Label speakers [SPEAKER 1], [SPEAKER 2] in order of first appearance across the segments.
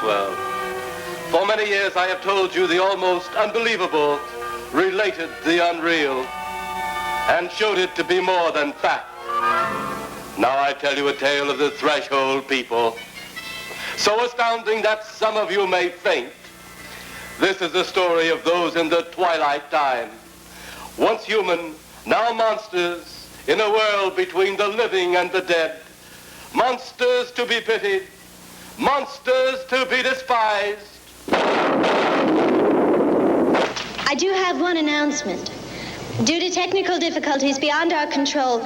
[SPEAKER 1] Roswell. For many years I have told you the almost unbelievable, related the unreal, and showed it to be more than fact. Now I tell you a tale of the threshold people, so astounding that some of you may faint. This is the story of those in the twilight time, once human, now monsters, in a world between the living and the dead. Monsters to be pitied, monsters to be despised.
[SPEAKER 2] I do have one announcement. Due to technical difficulties beyond our control,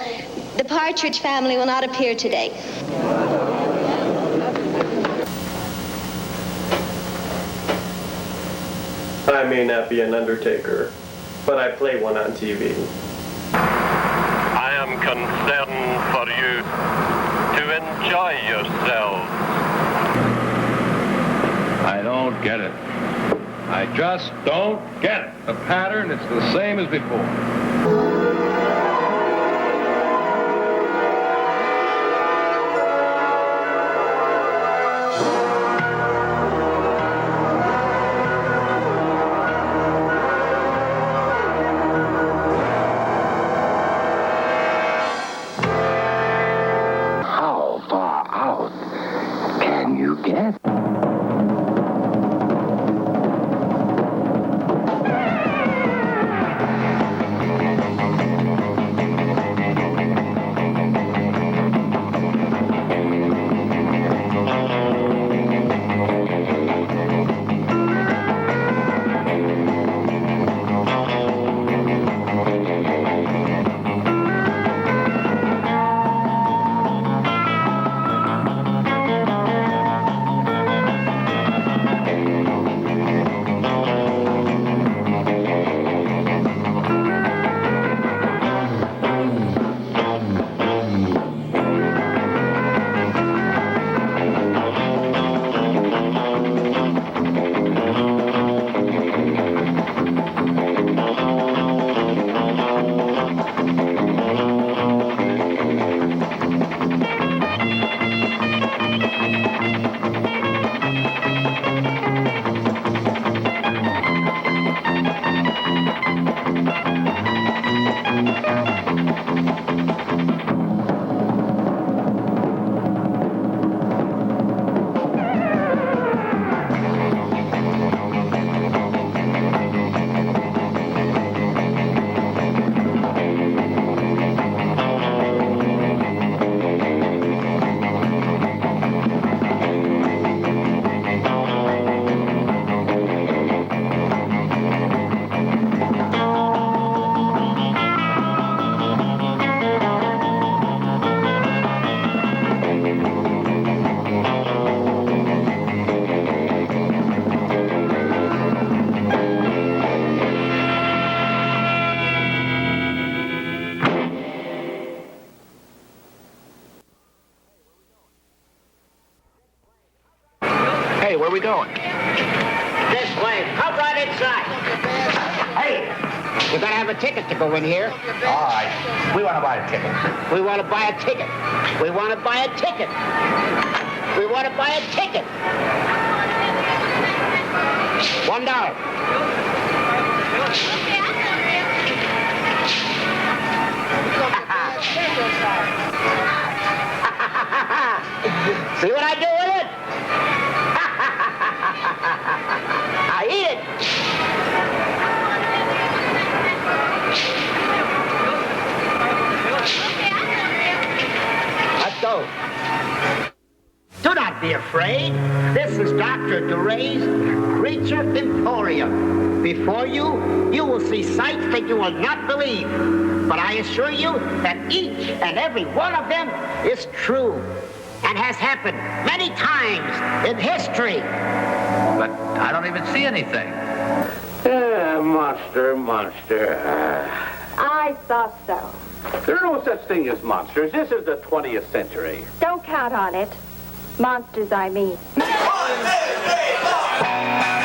[SPEAKER 2] the Partridge family will not appear today.
[SPEAKER 3] I may not be an undertaker, but I play one on TV.
[SPEAKER 4] I am concerned for you to enjoy yourselves.
[SPEAKER 5] I don't get it. I just don't get it. The pattern is the same as before.
[SPEAKER 6] How far out can you get? Hey, where are we going?
[SPEAKER 7] This way. Come right inside. Hey, you gotta have a ticket to go in here.
[SPEAKER 6] All right. We want to buy a ticket.
[SPEAKER 7] We want to buy a ticket. We want to buy a ticket. We want to buy a ticket. $1. See what I do with it? I eat it. Let's go. Do not be afraid. This is Dr. DeRay's Creature Emporium. Before you, you will see sights that you will not believe. But I assure you that each and every one of them is true and has happened many times in history.
[SPEAKER 6] But I don't even see anything.
[SPEAKER 8] Monster.
[SPEAKER 9] I thought so.
[SPEAKER 8] There are no such thing as monsters. This is the 20th century.
[SPEAKER 9] Don't count on it. Monsters, I mean.
[SPEAKER 10] 1, 2, 3, 4.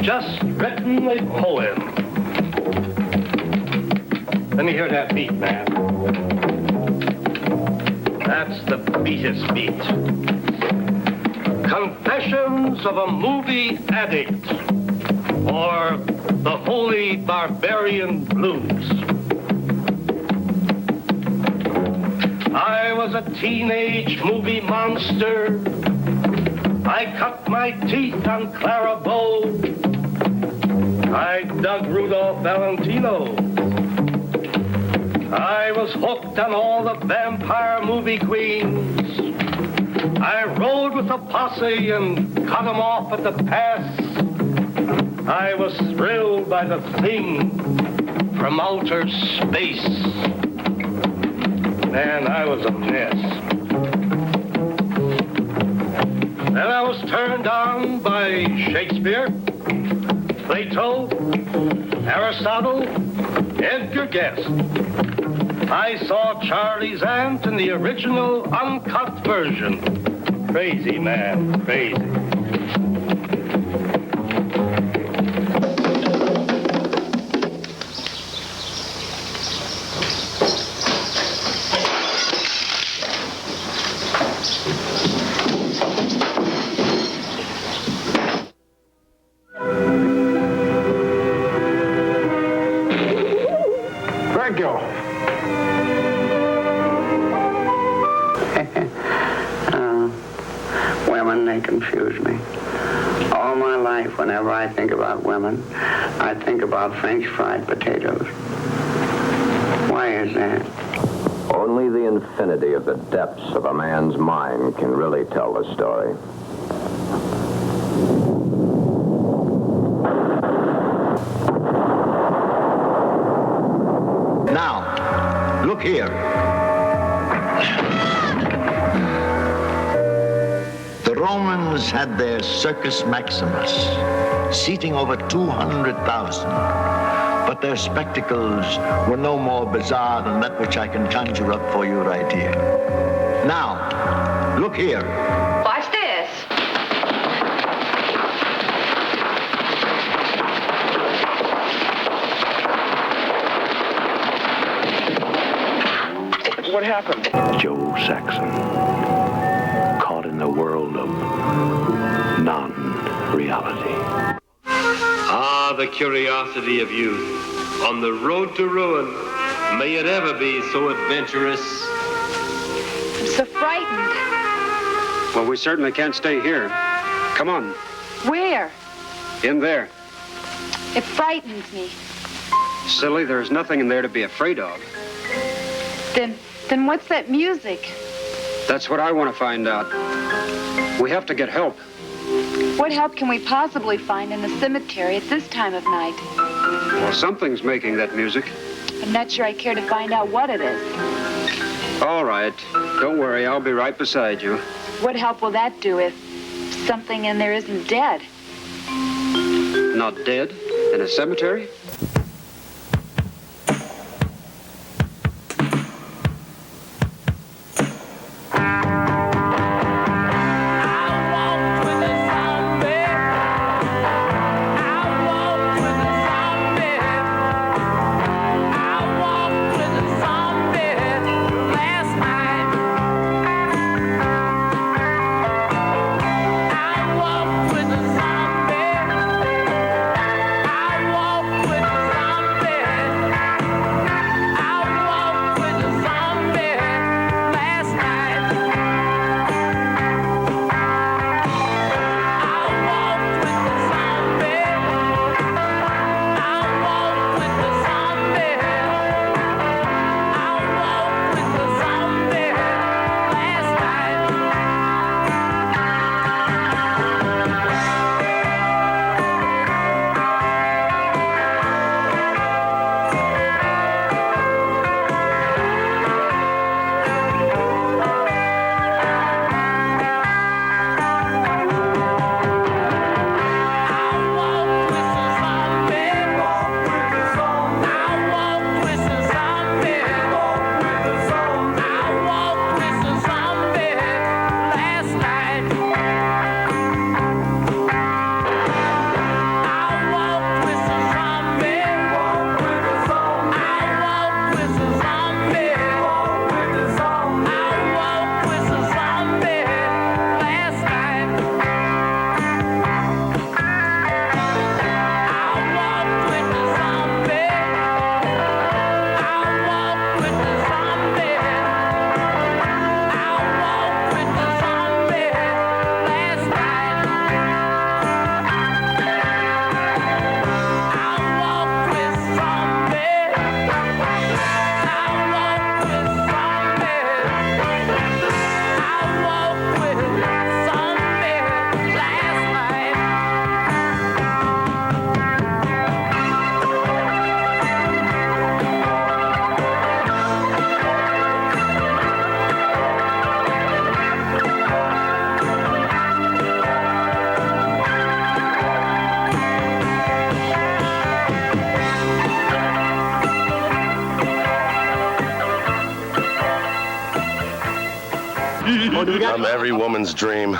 [SPEAKER 5] just written a poem. Let me hear that beat, man. That's the beatest beat. Confessions of a Movie Addict, or the Holy Barbarian Blues. I was a teenage movie monster. I cut my teeth on Clara Bow. I dug Rudolph Valentino. I was hooked on all the vampire movie queens. I rode with a posse and cut them off at the pass. I was thrilled by the thing from outer space. Man, I was a mess. Then I was turned on by Shakespeare, Plato, Aristotle, Edgar Guest. I saw Charlie's Aunt in the original uncut version. Crazy, man, crazy.
[SPEAKER 6] Thank you. Women, they confuse me. All my life, whenever I think about women, I think about French fried potatoes. Why is that?
[SPEAKER 10] Only the infinity of the depths of a man's mind can really tell the story.
[SPEAKER 6] Now, look here. The Romans had their Circus Maximus, seating over 200,000. But their spectacles were no more bizarre than that which I can conjure up for you right here. Now, look here.
[SPEAKER 11] Watch this.
[SPEAKER 10] What happened? Joe Saxon, caught in the world of non-reality.
[SPEAKER 1] Ah, the curiosity of youth. On the road to ruin, may it ever be so adventurous.
[SPEAKER 11] I'm so frightened.
[SPEAKER 8] Well, we certainly can't stay here. Come on,
[SPEAKER 11] Where?
[SPEAKER 8] in there.
[SPEAKER 11] It frightens me.
[SPEAKER 8] Silly, there's nothing in there to be afraid of.
[SPEAKER 11] Then what's that music?
[SPEAKER 8] That's what I want to find out. We have to get help.
[SPEAKER 11] What help can we possibly find in the cemetery at this time of night?
[SPEAKER 8] Well, something's making that music.
[SPEAKER 11] I'm not sure I care to find out what it is.
[SPEAKER 8] All right. Don't worry, I'll be right beside you.
[SPEAKER 11] What help will that do if something in there isn't dead?
[SPEAKER 8] Not dead? In a cemetery?
[SPEAKER 12] With
[SPEAKER 1] I'm every woman's dream.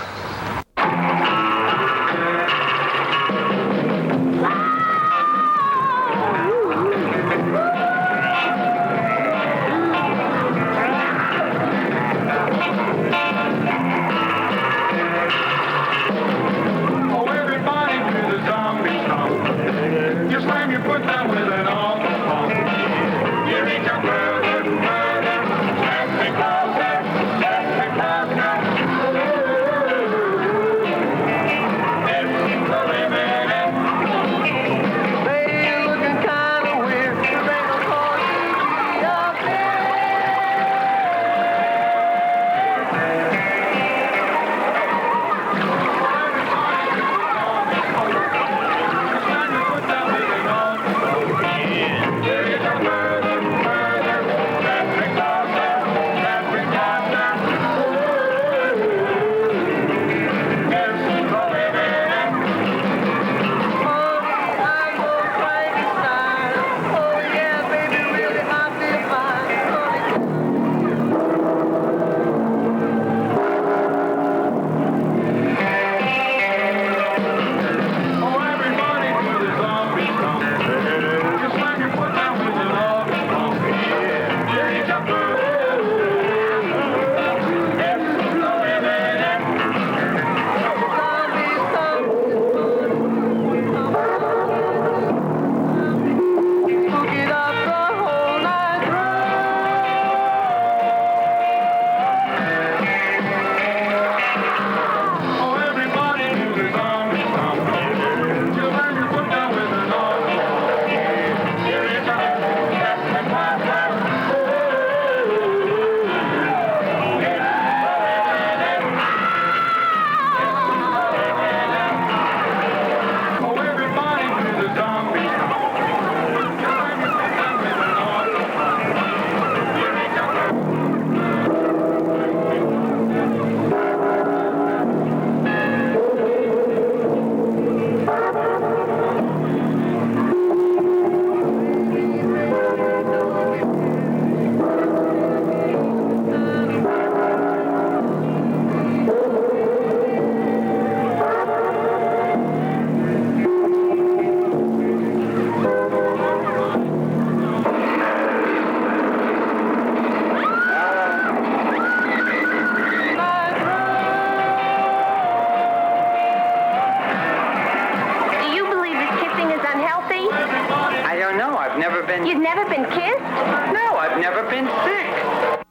[SPEAKER 12] You've never been kissed?
[SPEAKER 7] No, I've never been sick.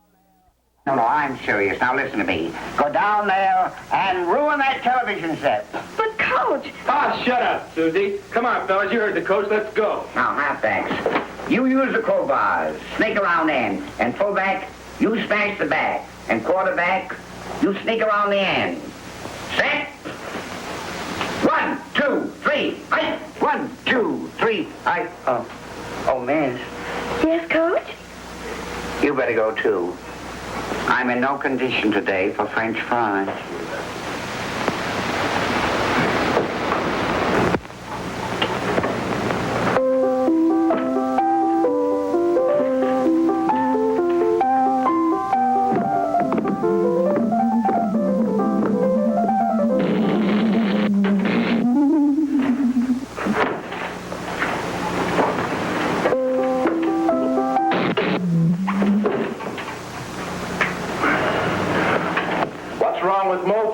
[SPEAKER 7] No, I'm serious. Now listen to me. Go down there and ruin that television set.
[SPEAKER 12] But, Coach...
[SPEAKER 5] Ah, shut up, Susie. Come on, fellas. You heard the coach. Let's go.
[SPEAKER 7] Now, thanks. You use the crowbars, snake around end, and fullback, you smash the back, and quarterback, you sneak around the end. Set. 1, 2, 3, fight. 1, 2, 3, fight. Oh, miss.
[SPEAKER 12] Yes, Coach?
[SPEAKER 7] You better go, too. I'm in no condition today for French fries.
[SPEAKER 5] What's wrong with Mo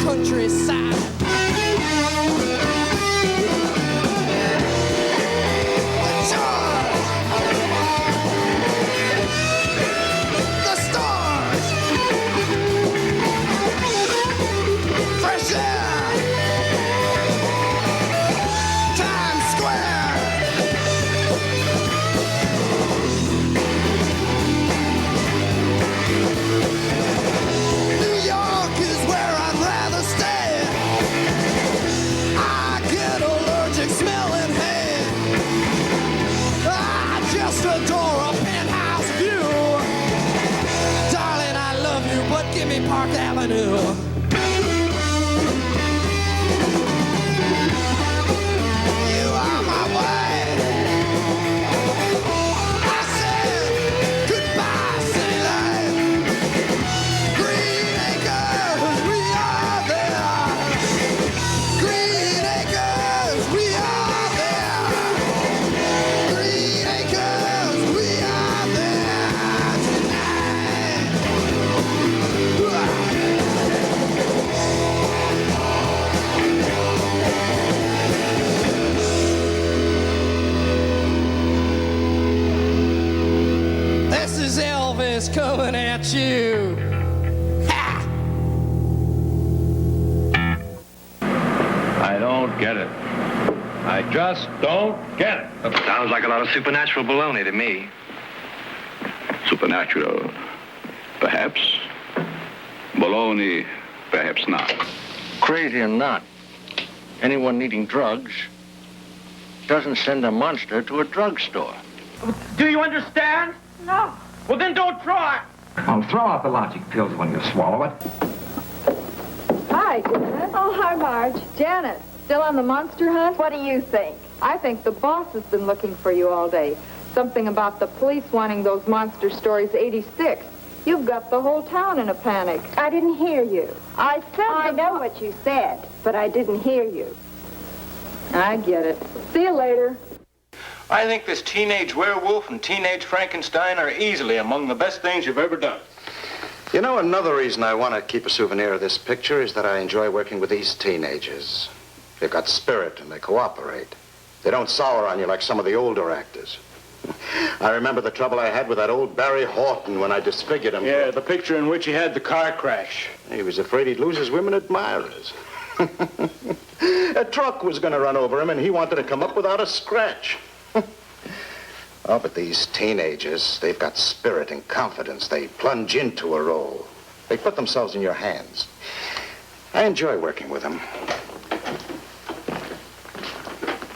[SPEAKER 13] countryside. The stars, fresh air, Times Square. New York is where I'd rather stay. I get allergic smelling hay. I just adore a penthouse view. Darling, I love you, but give me Park Avenue. You are my way. I said goodbye, city life. Green Acres, we are there. Green Acres, we are there. Green Acres, we are there tonight. This is Elvis coming at you. Ha!
[SPEAKER 14] I don't get it. I just don't get it.
[SPEAKER 15] Sounds like a lot of supernatural baloney to me.
[SPEAKER 16] Supernatural, perhaps. Baloney, perhaps not.
[SPEAKER 17] Crazy or not, anyone needing drugs doesn't send a monster to a drugstore.
[SPEAKER 7] Do you understand? No. Well, then don't try.
[SPEAKER 14] Oh, throw out the logic pills when you swallow it.
[SPEAKER 9] Hi, Janet.
[SPEAKER 11] Oh, hi, Marge. Janet, still on the monster hunt? What do you think? I think the boss has been looking for you all day. Something about the police wanting those monster stories 86. You've got the whole town in a panic.
[SPEAKER 9] I didn't hear you.
[SPEAKER 11] I said
[SPEAKER 9] I know what you said, but I didn't hear you.
[SPEAKER 11] I get it. See you later.
[SPEAKER 18] I think this teenage werewolf and teenage Frankenstein are easily among the best things you've ever done.
[SPEAKER 19] You know, another reason I want to keep a souvenir of this picture is that I enjoy working with these teenagers. They've got spirit and they cooperate. They don't sour on you like some of the older actors. I remember the trouble I had with that old Barry Horton when I disfigured him.
[SPEAKER 18] Yeah, the picture in which he had the car crash.
[SPEAKER 19] He was afraid he'd lose his women admirers. A truck was going to run over him and he wanted to come up without a scratch. Oh, but these teenagers, they've got spirit and confidence. They plunge into a role. They put themselves in your hands. I enjoy working with them.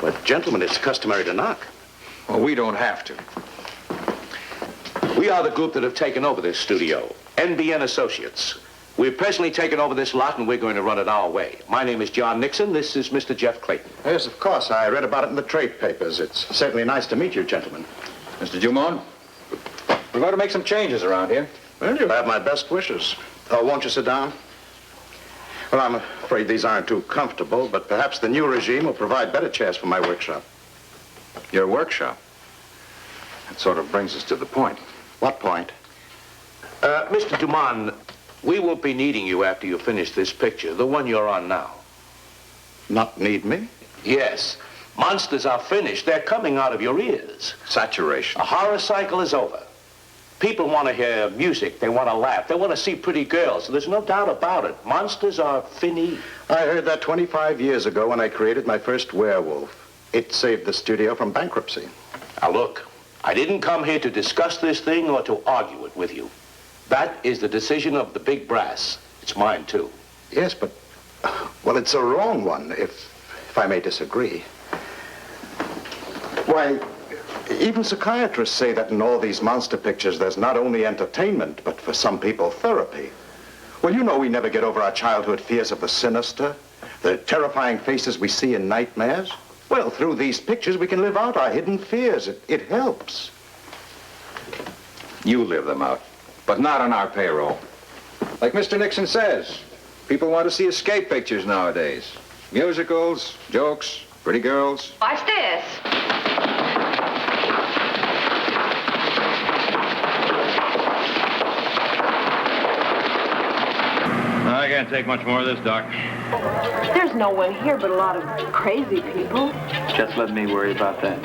[SPEAKER 19] But, gentlemen, it's customary to knock.
[SPEAKER 18] Well, we don't have to. We are the group that have taken over this studio, NBN Associates. We've personally taken over this lot, and we're going to run it our way. My name is John Nixon. This is Mr. Jeff Clayton.
[SPEAKER 19] Yes, of course. I read about it in the trade papers. It's certainly nice to meet you, gentlemen.
[SPEAKER 14] Mr. Dumont, we're going to make some changes around here.
[SPEAKER 19] Well, you'll have my best wishes. Oh, won't you sit down? Well, I'm afraid these aren't too comfortable, but perhaps the new regime will provide better chairs for my workshop.
[SPEAKER 14] Your workshop? That sort of brings us to the point.
[SPEAKER 19] What point?
[SPEAKER 18] Mr. Dumont, we won't be needing you after you finish this picture, the one you're on now.
[SPEAKER 19] Not need me?
[SPEAKER 18] Yes. Monsters are finished. They're coming out of your ears.
[SPEAKER 19] Saturation.
[SPEAKER 18] A horror cycle is over. People want to hear music. They want to laugh. They want to see pretty girls. There's no doubt about it. Monsters are fini.
[SPEAKER 19] I heard that 25 years ago when I created my first werewolf. It saved the studio from bankruptcy.
[SPEAKER 18] Now, look, I didn't come here to discuss this thing or to argue it with you. That is the decision of the big brass. It's mine, too.
[SPEAKER 19] Yes, but, well, it's a wrong one, if I may disagree. Why, even psychiatrists say that in all these monster pictures, there's not only entertainment, but for some people, therapy. Well, you know we never get over our childhood fears of the sinister, the terrifying faces we see in nightmares. Well, through these pictures, we can live out our hidden fears. It helps.
[SPEAKER 14] You live them out, but not on our payroll. Like Mr. Nixon says, people want to see escape pictures nowadays. Musicals, jokes, pretty girls.
[SPEAKER 11] Watch this.
[SPEAKER 14] Okay,
[SPEAKER 20] can't take much more of this, Doc.
[SPEAKER 12] There's no one here but a lot of crazy people.
[SPEAKER 20] Just let me worry about that.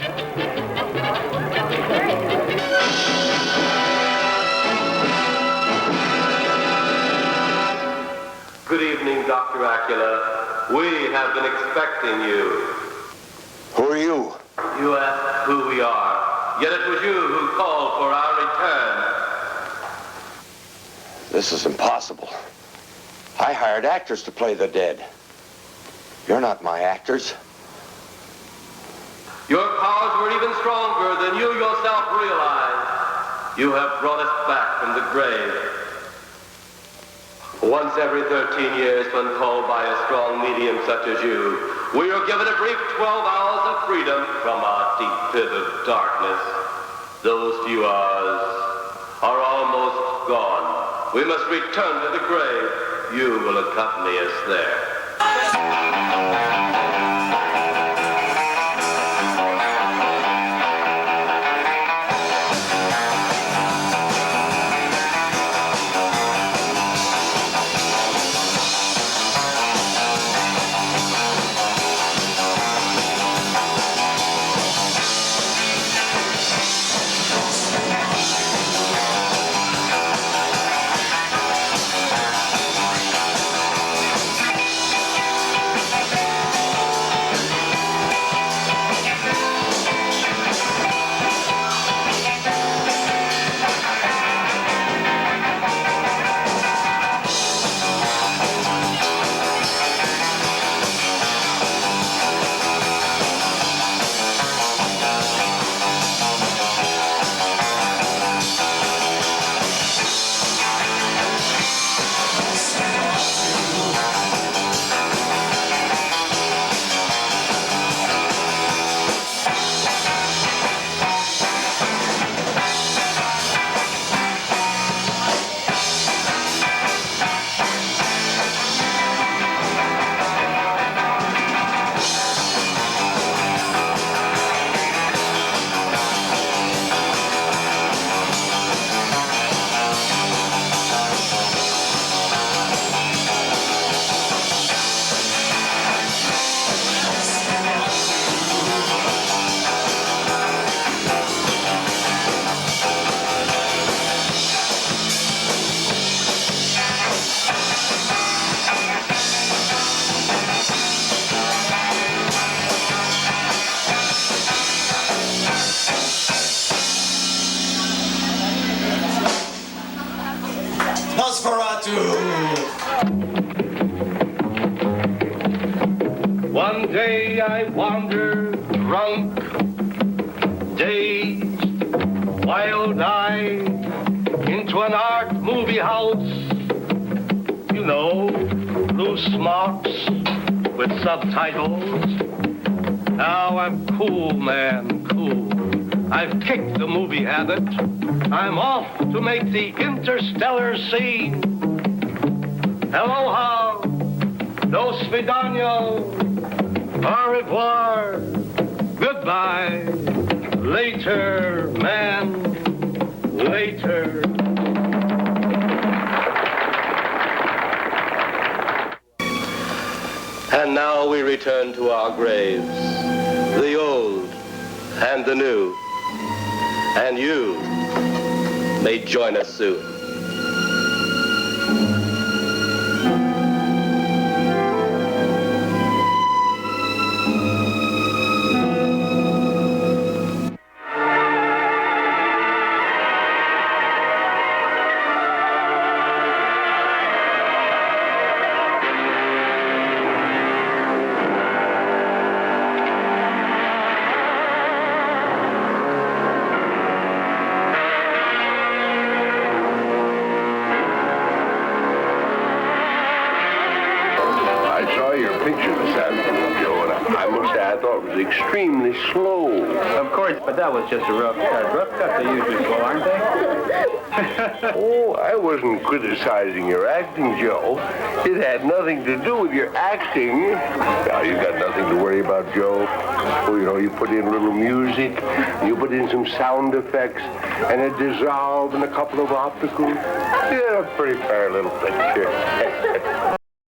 [SPEAKER 1] Good evening, Dr. Acula. We have been expecting you.
[SPEAKER 6] Who are you?
[SPEAKER 1] You asked who we are, yet it was you who called for our return.
[SPEAKER 6] This is impossible. I hired actors to play the dead. You're not my actors.
[SPEAKER 1] Your powers were even stronger than you yourself realized. You have brought us back from the grave. Once every 13 years, when called by a strong medium such as you, we are given a brief 12 hours of freedom from our deep pit of darkness. Those few hours are almost gone. We must return to the grave. You will accompany us there.
[SPEAKER 5] One day I wandered drunk, dazed, wild-eyed, into an art movie house. You know, blue smocks with subtitles. Now I'm cool, man, cool. I've kicked the movie habit. I'm off to make the interstellar scene. Aloha, dos vidanios, au revoir, goodbye, later, man, later.
[SPEAKER 1] And now we return to our graves, the old and the new. And you may join us soon.
[SPEAKER 8] Extremely slow.
[SPEAKER 20] Of course, but that was just a rough cut. Rough cuts are usually slow, aren't they?
[SPEAKER 8] Oh, I wasn't criticizing your acting, Joe. It had nothing to do with your acting. Now, you got nothing to worry about, Joe. Oh, you know, you put in a little music, you put in some sound effects, and a dissolve and a couple of opticals. Yeah, a pretty fair little picture.